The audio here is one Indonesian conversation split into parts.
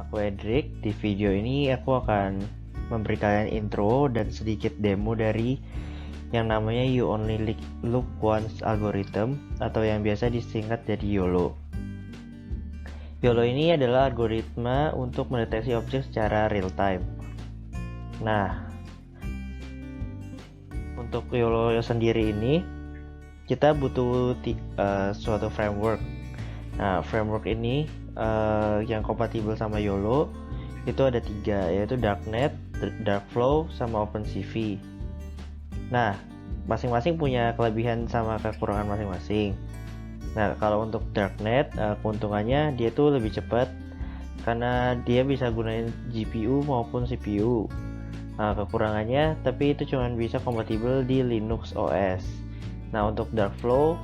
Aku Edric. Di video ini aku akan memberi kalian intro dan sedikit demo dari yang namanya You Only Look Once algorithm atau yang biasa disingkat jadi YOLO. YOLO ini adalah algoritma untuk mendeteksi objek secara real time. Nah, untuk YOLO sendiri ini kita butuh suatu framework. Nah, framework ini yang kompatibel sama YOLO itu ada 3, yaitu Darknet, Darkflow, sama OpenCV. Nah, masing-masing punya kelebihan sama kekurangan masing-masing. Nah, kalau untuk Darknet, keuntungannya dia tuh lebih cepat karena dia bisa gunain GPU maupun CPU. Kekurangannya, tapi itu cuma bisa kompatibel di Linux OS. Nah, untuk Darkflow,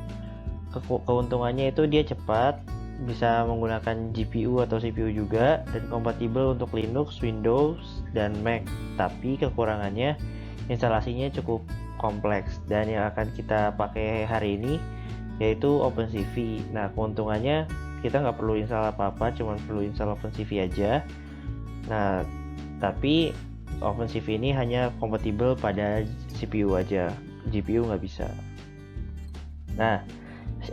keuntungannya itu dia cepat, bisa menggunakan GPU atau CPU juga, dan kompatibel untuk Linux, Windows, dan Mac. Tapi kekurangannya instalasinya cukup kompleks, dan yang akan kita pakai hari ini yaitu OpenCV. Nah, keuntungannya kita nggak perlu install apa-apa, cuma perlu install OpenCV aja. Nah, tapi OpenCV ini hanya kompatibel pada CPU aja, GPU nggak bisa. Nah,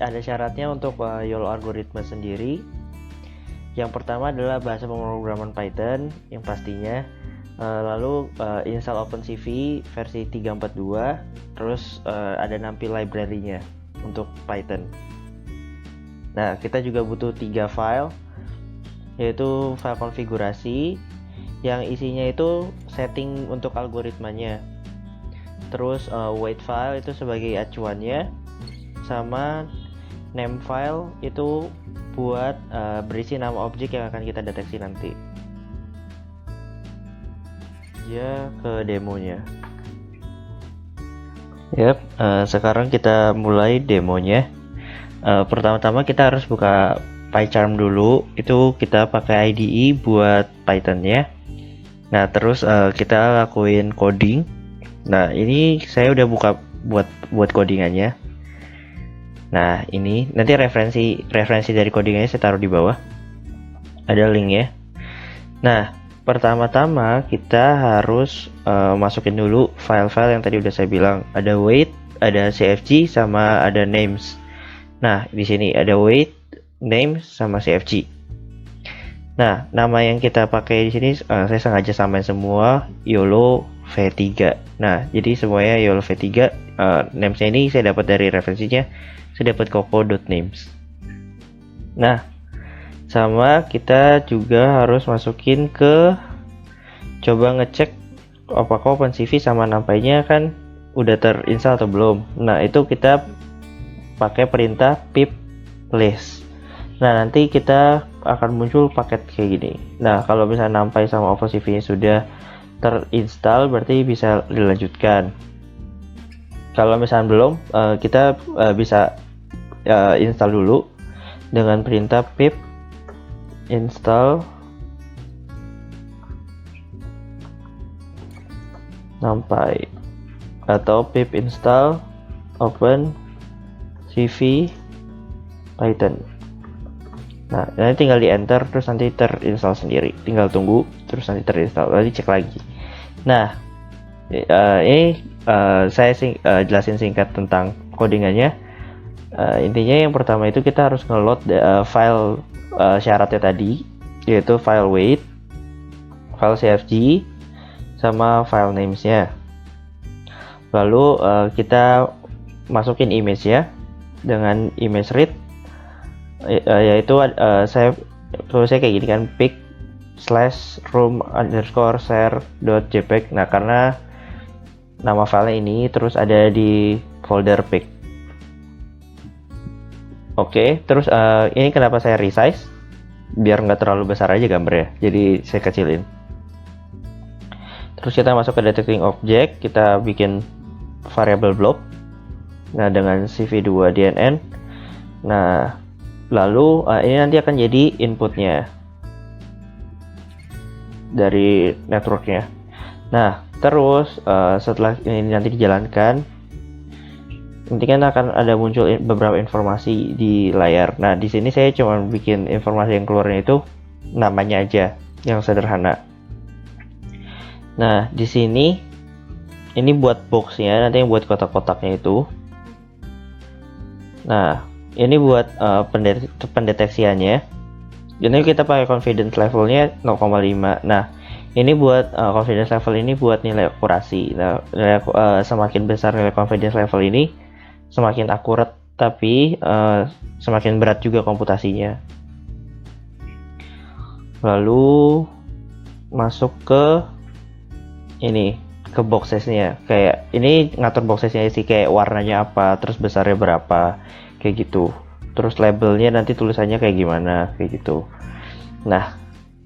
ada syaratnya untuk YOLO algoritma sendiri. Yang pertama adalah bahasa pemrograman Python yang pastinya, lalu install OpenCV versi 3.4.2, terus ada nampil library-nya untuk Python. Nah, kita juga butuh 3 file, yaitu file konfigurasi yang isinya itu setting untuk algoritmanya, terus wait file itu sebagai acuannya, sama name file itu buat berisi nama objek yang akan kita deteksi nanti. Ya, ke demonya. Sekarang kita mulai demonya. Pertama-tama kita harus buka PyCharm dulu. Itu kita pakai IDE buat Python-nya. Nah, terus kita lakuin coding. Nah, ini saya udah buka buat codingannya. Nah, ini nanti referensi dari codingannya saya taruh di bawah. Ada linknya. Nah, pertama-tama kita harus masukin dulu file-file yang tadi udah saya bilang. Ada wait, ada CFG, sama ada names. Nah, di sini ada wait, names, sama CFG. Nah, nama yang kita pakai di sini saya sengaja samain semua YOLO V3. Nah, jadi semuanya YOLO V3. Namesnya ini saya dapat dari referensinya. Saya dapat coco.names. Nah, sama kita juga harus masukin ke, coba ngecek apakah OpenCV sama nampainya kan udah terinstall atau belum. Nah, itu kita pakai perintah pip list. Nah, nanti kita akan muncul paket kayak gini. Nah, kalau misalnya nampai sama OpenCV sudah terinstall, berarti bisa dilanjutkan. Kalau misalnya belum, kita bisa install dulu dengan perintah pip install nampai atau pip install OpenCV Python. Nah, nanti tinggal di enter, terus nanti terinstall sendiri. Tinggal tunggu, terus nanti terinstall. Nanti cek lagi. Nah, ini saya jelasin singkat tentang codingannya. Intinya yang pertama itu kita harus ngeload file syaratnya tadi, yaitu file wait, file CFG, sama file namesnya. Lalu kita masukin image ya dengan image read, yaitu saya tulisnya kayak gini kan, pic/room_share.jpg. Nah, karena nama filenya ini terus ada di folder pic. Oke, terus ini kenapa saya resize? Biar nggak terlalu besar aja gambarnya, jadi saya kecilin. Terus kita masuk ke detecting object, kita bikin variable blob. Nah, dengan cv2.dnn. Nah, lalu ini nanti akan jadi inputnya dari networknya. Nah, terus setelah ini nanti dijalankan, nanti kan akan ada muncul beberapa informasi di layar. Nah, di sini saya cuma bikin informasi yang keluarnya itu namanya aja. yang sederhana. Nah, di sini ini buat boxnya, nanti yang buat kotak-kotaknya itu. Nah, ini buat pendeteksiannya. Jadi kita pakai confidence levelnya 0,5. Nah, ini buat confidence level ini buat nilai akurasi. Nah, semakin besar nilai confidence level ini, semakin akurat, tapi semakin berat juga komputasinya. Lalu masuk ke ini, ke boxesnya. Kayak ini ngatur boxesnya sih, kayak warnanya apa, terus besarnya berapa, kayak gitu. Terus labelnya nanti tulisannya kayak gimana, kayak gitu. Nah,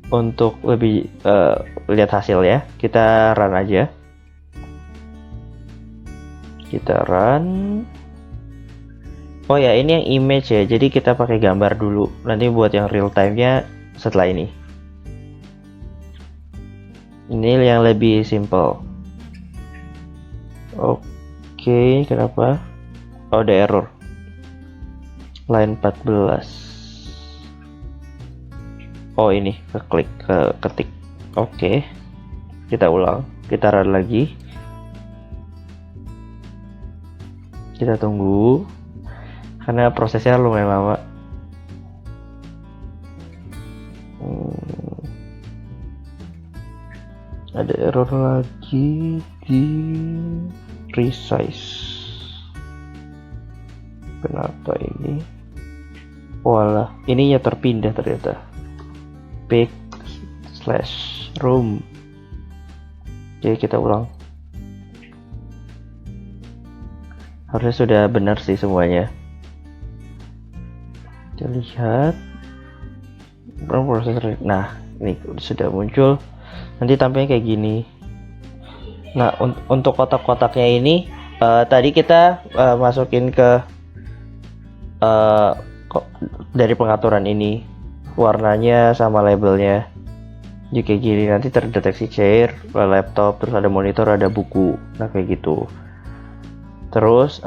untuk lebih lihat hasil ya, kita run aja. Kita run. Oh ya, ini yang image ya, jadi kita pakai gambar dulu. Nanti buat yang real time-nya setelah ini. Ini yang lebih simple. Oke, kenapa? Oh, ada error. Line 14. Oh, ini ketik. Oke. Kita ulang. Kita run lagi. Kita tunggu. Karena prosesnya lumayan lama. Ada error lagi di resize. Kenapa ini? Walah, ininya terpindah ternyata. Pic/room. Oke, kita ulang. Harusnya sudah benar sih semuanya. Kita lihat. Proses. Nah, ini sudah muncul. Nanti tampilnya kayak gini. Nah, untuk kotak-kotaknya ini tadi kita masukin ke dari pengaturan ini warnanya sama labelnya. Jadi kayak gini, nanti terdeteksi chair, laptop, terus ada monitor, ada buku. Nah, kayak gitu. Terus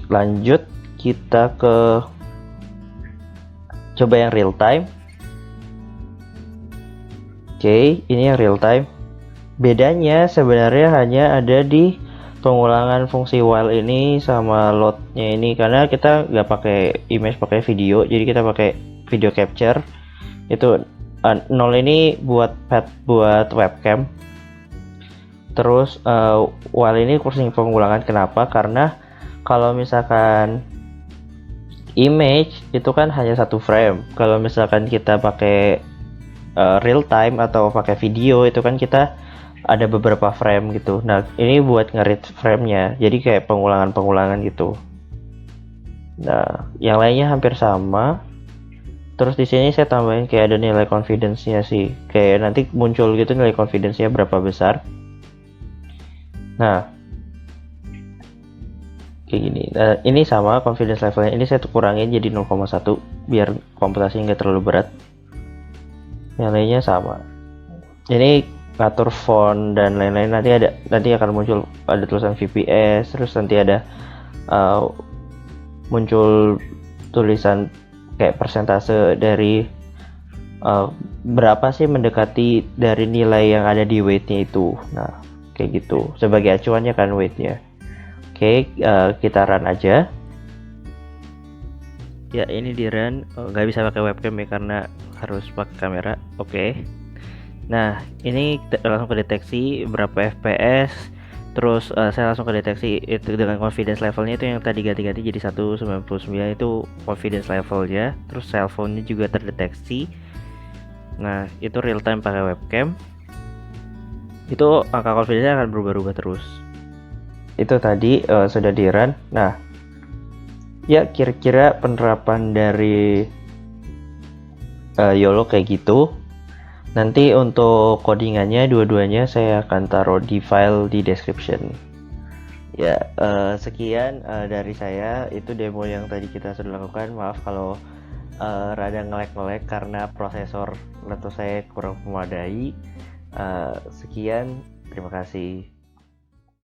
lanjut kita ke coba yang real time. Oke, ini yang real time. Bedanya sebenarnya hanya ada di pengulangan fungsi while ini sama loadnya ini, karena kita nggak pakai image, pakai video, jadi kita pakai video capture. Itu 0 ini buat webcam. Terus while ini kursi pengulangan. Kenapa? Karena kalau misalkan image itu kan hanya satu frame. Kalau misalkan kita pakai real time atau pakai video itu kan kita ada beberapa frame gitu. Nah, ini buat nge-read frame-nya. Jadi kayak pengulangan gitu. Nah, yang lainnya hampir sama. Terus di sini saya tambahin kayak ada nilai confidence-nya sih. Kayak nanti muncul gitu nilai confidence-nya berapa besar. Nah, kayak gini. Nah, ini sama confidence levelnya. Ini saya kurangin jadi 0,1 biar komputasinya nggak terlalu berat. Yang lainnya sama. Ini ngatur font dan lain-lain, nanti akan muncul ada tulisan VPS, terus nanti ada muncul tulisan kayak persentase dari berapa sih mendekati dari nilai yang ada di weight-nya itu. Nah, kayak gitu. Sebagai acuannya kan weight-nya. Oke, kita run aja. Ya, ini di run. Nggak bisa pakai webcam ya karena harus pakai kamera. Oke. Nah, ini langsung kedeteksi berapa FPS. Terus saya langsung kedeteksi itu dengan confidence levelnya itu yang tadi ganti-ganti jadi 199 itu confidence levelnya. Terus cell phone-nya juga terdeteksi. Nah, itu real time pakai webcam. Itu angka confidence akan berubah-ubah terus. Itu tadi sudah di run. Nah, ya kira-kira penerapan dari YOLO kayak gitu. Nanti untuk codingannya dua-duanya saya akan taruh di file di description. Ya, sekian dari saya. Itu demo yang tadi kita sudah lakukan. Maaf kalau rada nge-lag karena prosesor laptop saya kurang memadai. Sekian, terima kasih.